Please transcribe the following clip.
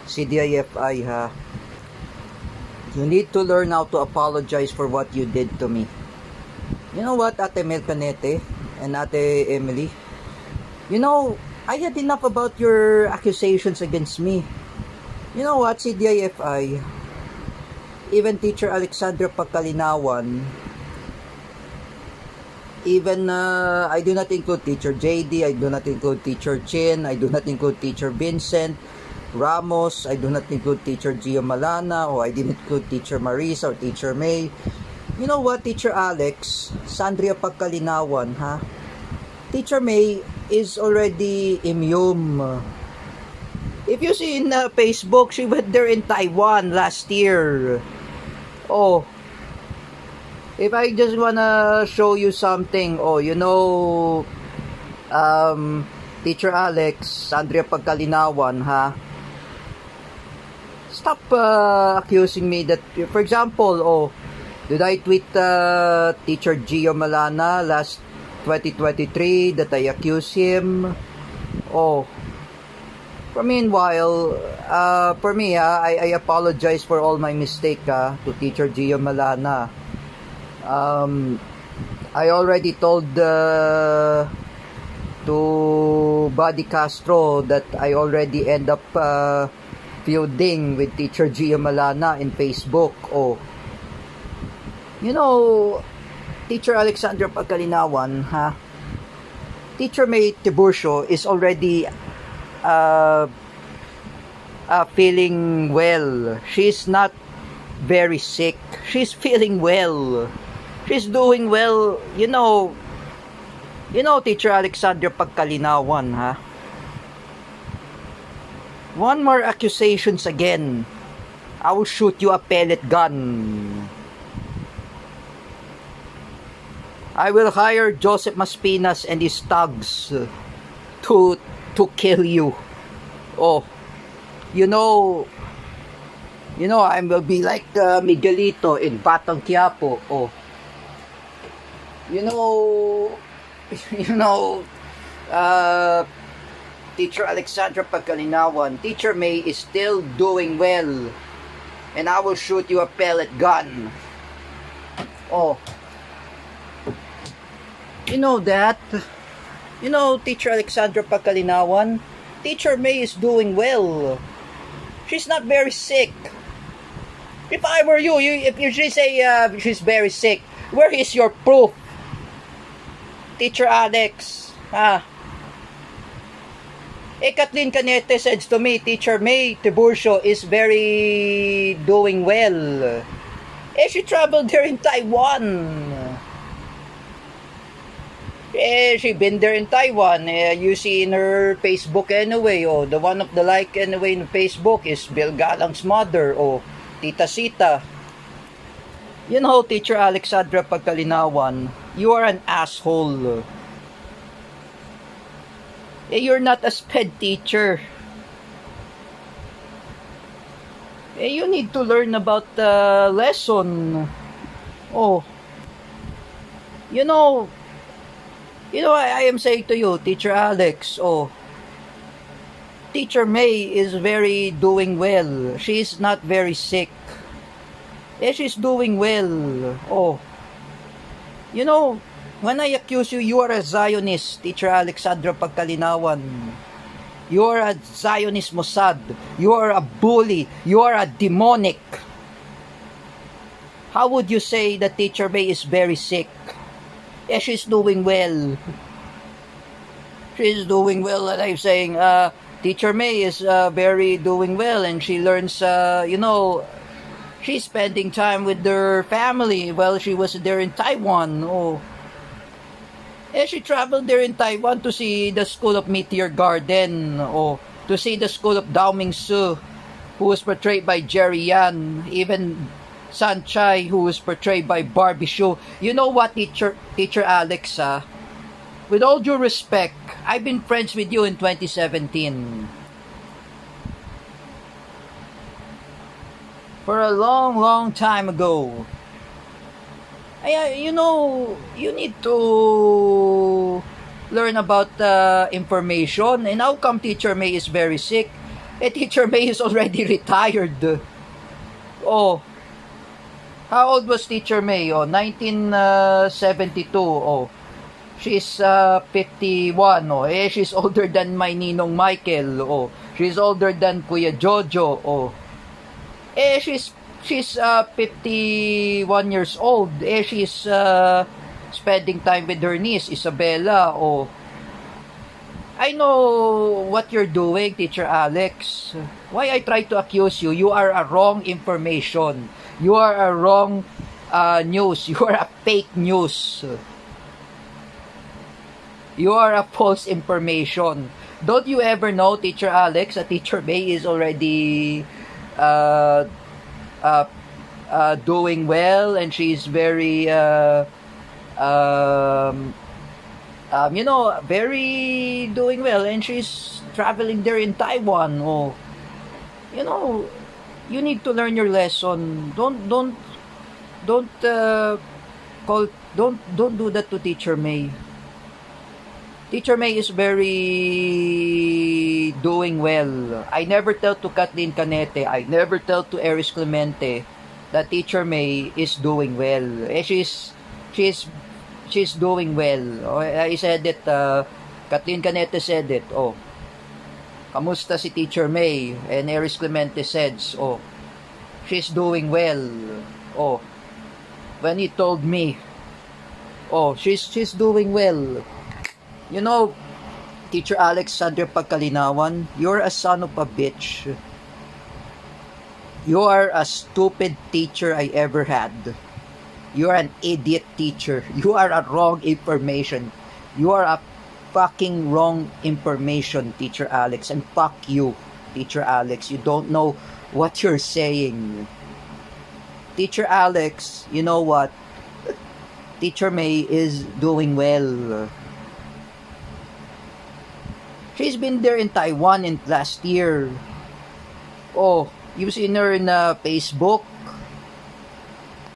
CDIFI, ha. You need to learn how to apologize for what you did to me. You know what, Ate Mel Canete and Ate Emily? You know, I had enough about your accusations against me. You know what, CDIFI, even Teacher Alexandra Pagkalinawan, even I do not include Teacher JD, I do not include Teacher Chin, I do not include Teacher Vincent Ramos, I do not include Teacher Gio Malana, or I didn't include Teacher Marisa or Teacher May. You know what, Teacher Alex, Sandria Pagkalinawan, ha? Teacher May is already immune. If you see in Facebook, she went there in Taiwan last year. Oh, if I just wanna show you something, oh, you know, Teacher Alex, Sandria Pagkalinawan, ha? Stop accusing me that, for example, oh, did I tweet Teacher Gio Malana last 2023 that I accuse him? Oh, meanwhile, for me, I apologize for all my mistake to Teacher Gio Malana. I already told to Buddy Castro that I already end up feuding with Teacher Gio Malana in Facebook. Oh, you know, Teacher Alexandra Pagkalinawan, ha? Teacher May Tiburcio is already feeling well. She's not very sick. She's feeling well. She's doing well. You know, Teacher Alexandra Pagkalinawan, ha? One more accusations again, I will shoot you a pellet gun. I will hire Joseph Maspinas and his thugs to kill you. Oh, you know I will be like Miguelito in Batang Quiapo. Oh, you know, Teacher Alexandra Pagkalinawan, Teacher May is still doing well, and I will shoot you a pellet gun. Oh, you know that? You know, Teacher Alexandra Pagkalinawan, Teacher May is doing well. She's not very sick. If I were you, if you say she's very sick, where is your proof? Teacher Alex, Kathleen Canete says to me, Teacher May Tiburcio is very doing well. She traveled there in Taiwan. She been there in Taiwan. You see in her Facebook anyway. Oh, the one of the like anyway in Facebook is Bill Galang's mother. Oh, Tita Sita. You know, Teacher Alexandra Pagkalinawan, you are an asshole. You're not a SPED teacher. You need to learn about the lesson. Oh, you know, I am saying to you, Teacher Alex, oh, Teacher May is very doing well. She's not very sick. She's doing well. Oh, you know, when I accuse you, you are a Zionist, Teacher Alexandra Pagkalinawan. You are a Zionist Mossad. You are a bully. You are a demonic. How would you say that Teacher May is very sick? She's doing well. She's doing well, and I'm saying, Teacher May is very doing well, and she learns, she's spending time with her family while she was there in Taiwan. Oh, she traveled there in Taiwan to see the School of Meteor Garden, or to see the School of Dao Ming Su, who was portrayed by Jerry Yan, even Sanchai, who was portrayed by Barbie Shu. You know what, Teacher Alex, with all due respect, I've been friends with you in 2017. For a long time ago. You need to learn about information. And how come Teacher May is very sick? Teacher May is already retired. Oh, how old was Teacher May? 1972. She's 51. She's older than my ninong Michael. She's older than Kuya Jojo. She's 51 years old. She's spending time with her niece Isabella. I know what you're doing, Teacher Alex. Why I try to accuse you? You are a wrong information. You are a wrong news. You are a fake news. You are a false information. Don't you ever know, Teacher Alex, that Teacher May is already doing well, and she's very very doing well, and she's traveling there in Taiwan. You need to learn your lesson. Don't do that to Teacher May. Teacher May is very doing well. I never tell to Kathleen Canete, I never tell to Eris Clemente that Teacher May is doing well. She's doing well. I said it, Kathleen Canete said it. Kamusta si Teacher May? And Eris Clemente says, she's doing well. When he told me, she's doing well. Teacher Alexander Pagkalinawan, you're a son of a bitch. You are a stupid teacher I ever had. You are an idiot teacher. You are a wrong information. You are a fucking wrong information, Teacher Alex. And fuck you, Teacher Alex. You don't know what you're saying. Teacher Alex, you know what? Teacher May is doing well. She's been there in Taiwan in last year. You've seen her in Facebook.